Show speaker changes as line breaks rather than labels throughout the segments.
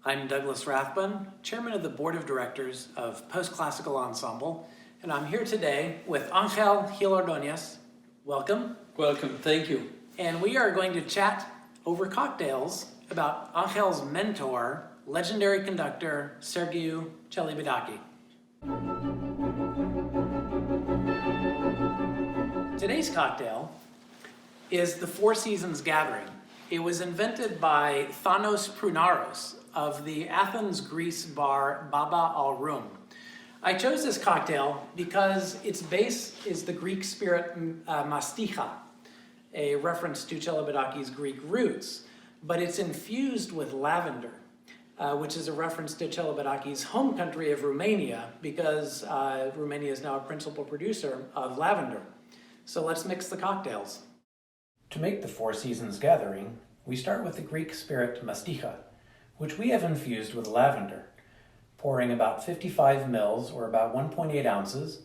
I'm Douglas Rathbun, Chairman of the Board of Directors of PostClassical Ensemble, and I'm here today with Ángel Gil-Ordóñez. Welcome.
Welcome, thank you.
And we are going to chat over cocktails about Ángel's mentor, legendary conductor Sergiu Celibidache. Today's cocktail is the Four Seasons Gathering. It was invented by Thanos Prunarus of the Athens, Greece bar Baba Al Rum. I chose this cocktail because its base is the Greek spirit Mastiha, a reference to Celibidache's Greek roots, but it's infused with lavender, which is a reference to Celibidache's home country of Romania, because Romania is now a principal producer of lavender. So let's mix the cocktails. To make the Four Seasons Gathering, we start with the Greek spirit Mastiha, which we have infused with lavender, pouring about 55 mils, or about 1.8 ounces,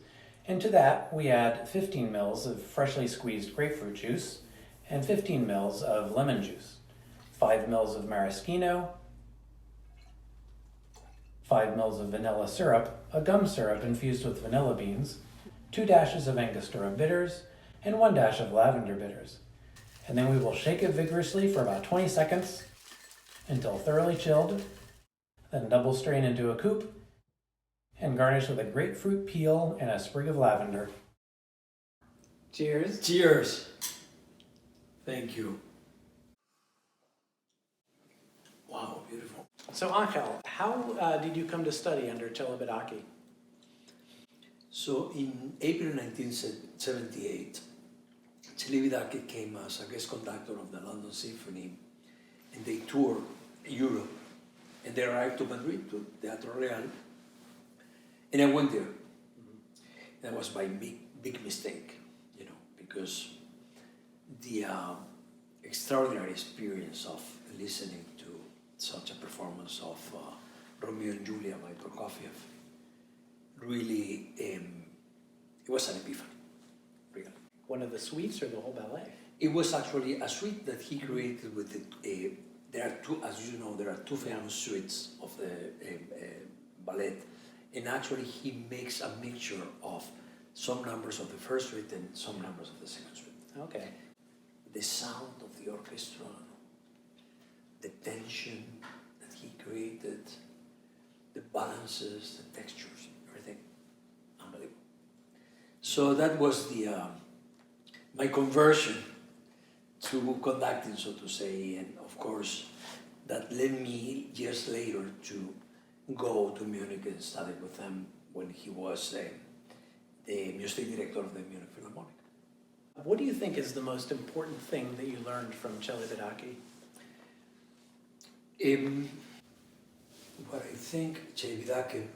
and to that we add 15 mils of freshly squeezed grapefruit juice and 15 mils of lemon juice, 5 mils of maraschino, 5 mils of vanilla syrup, a gum syrup infused with vanilla beans, 2 dashes of Angostura bitters, and 1 dash of lavender bitters. And then we will shake it vigorously for about 20 seconds until thoroughly chilled, then double strain into a coupe, and garnish with a grapefruit peel and a sprig of lavender. Cheers.
Cheers. Thank you. Wow, beautiful.
So Ángel, how did you come to study under Celibidache?
So in April 1978, Celibidache came as a guest conductor of the London Symphony, and they toured Europe, and they arrived to Madrid, to Teatro Real, and I went there. That was my big mistake, because the extraordinary experience of listening to such a performance of Romeo and Julia by Prokofiev really, it was an epiphany, really.
One of the suites or the whole ballet?
It was actually a suite that he created with there are two, as you know, there are two famous suites of the ballet, and actually he makes a mixture of some numbers of the first suite and some numbers of the second suite.
Okay.
The sound of the orchestra, the tension that he created, the balances, the textures, everything, unbelievable. So that was my conversion to conducting, so to say, and of course that led me years later to go to Munich and study with him when he was the music director of the Munich Philharmonic.
What do you think is the most important thing that you learned from Celibidache?
What I think Celibidache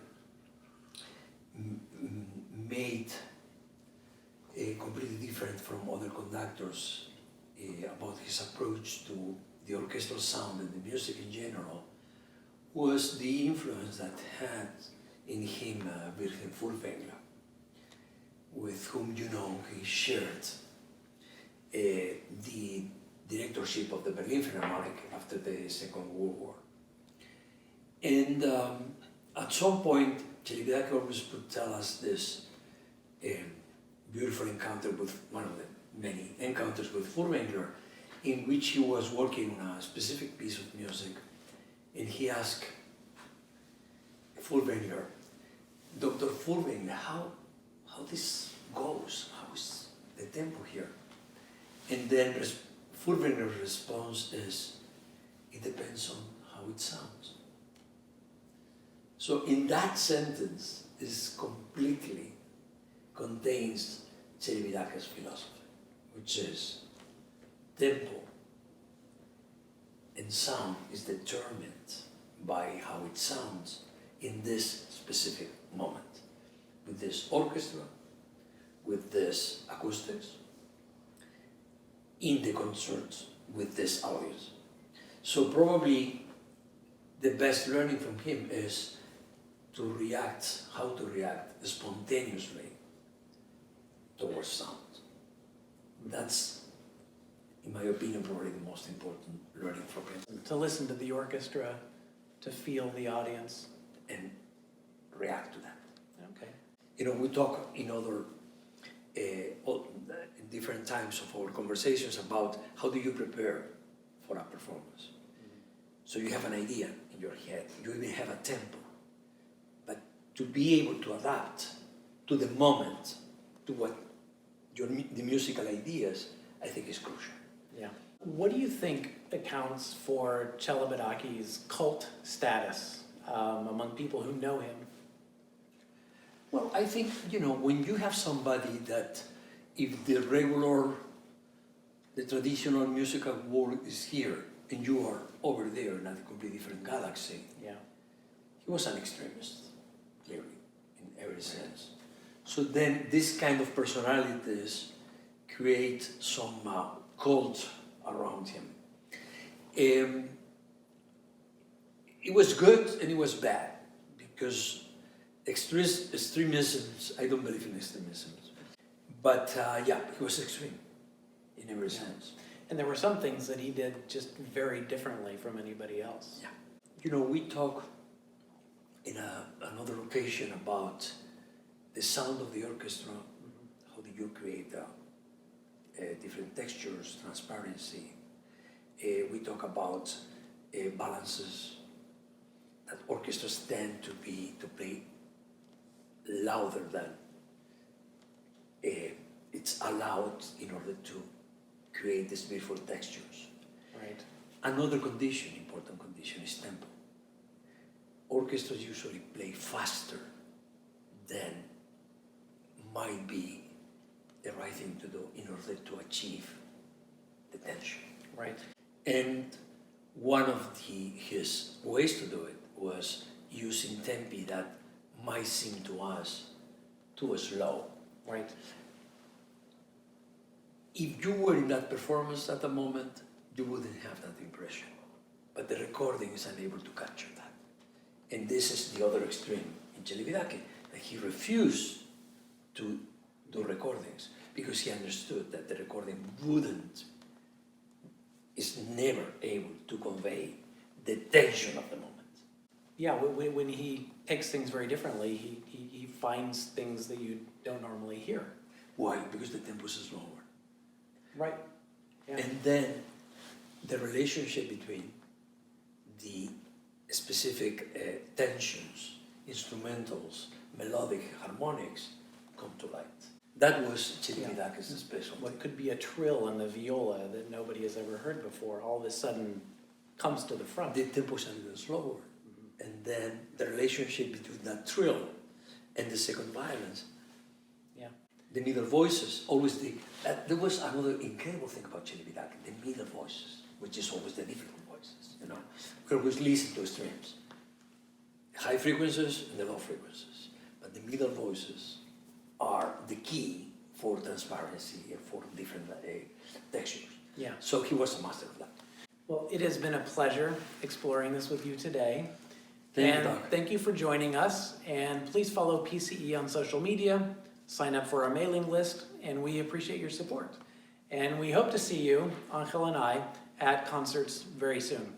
made completely different from other conductors about his approach to the orchestral sound and the music in general was the influence that had in him Wilhelm Furtwängler, with whom he shared the directorship of the Berlin Philharmonic after the Second World War. And at some point, Celibidache always would tell us this beautiful encounter with one of the many encounters with Furtwängler, in which he was working on a specific piece of music, and he asked Furtwängler, Dr. Furtwängler, how this goes? How is the tempo here? And then Furtwängler's response is, it depends on how it sounds. So in that sentence, this completely contains Celibidache's philosophy, which is tempo and sound is determined by how it sounds in this specific moment, with this orchestra, with this acoustics, in the concerts, with this audience. So probably the best learning from him is how to react spontaneously towards sound. That's, in my opinion, probably the most important learning from him.
To listen to the orchestra, To feel the audience.
and react to that.
Okay.
You know, we talk in other, in different times of our conversations about how do you prepare for a performance. So you have an idea in your head, you even have a tempo, but to be able to adapt to the moment, to what the musical ideas, I think is crucial.
Yeah. What do you think accounts for Celibidache's cult status among people who know him?
Well, I think, you know, when you have somebody that, if the traditional musical world is here, and you are over there in a completely different galaxy,
Yeah.
he was an extremist, clearly, in every sense. So then this kind of personalities create some cult around him. It was good and it was bad, because extremisms, I don't believe in extremisms, but yeah, he was extreme in every sense.
And there were some things that he did just very differently from anybody else.
Yeah. You know, we talk in another occasion about the sound of the orchestra, how do you create different textures, transparency. We talk about balances, that orchestras tend to play louder than it's allowed in order to create these beautiful textures.
Right.
Another condition, important condition, is tempo. Orchestras usually play faster than might be the right thing to do in order to achieve the tension.
Right.
And one of his ways to do it was using tempi that might seem to us too slow.
Right.
If you were in that performance at the moment, you wouldn't have that impression. But the recording is unable to capture that. And this is the other extreme in Celibidache, that he refused to do recordings because he understood that the recording is never able to convey the tension of the moment.
Yeah, when he takes things very differently, he finds things that you don't normally hear.
Why? Because the tempo is slower.
Right. Yeah.
And then the relationship between the specific tensions, instrumentals, melodic, harmonics come to light. That was Celibidache's special.
What could be a trill in the viola that nobody has ever heard before, all of a sudden comes to the front.
The tempo is a little slower. And then the relationship between that trill and the second violence,
Yeah.
the middle voices, always there was another incredible thing about Celibidache, the middle voices, which is always the difficult voices, you know. We always listen to extremes, high frequencies and the low frequencies, but the middle voices are the key for transparency and for different textures.
Yeah.
So he was a master of that.
Well, it has been a pleasure exploring this with you today.
Thank you,
And
Doc.
thank you for joining us. And please follow PCE on social media, sign up for our mailing list, and we appreciate your support. And we hope to see you, Ángel and I, at concerts very soon.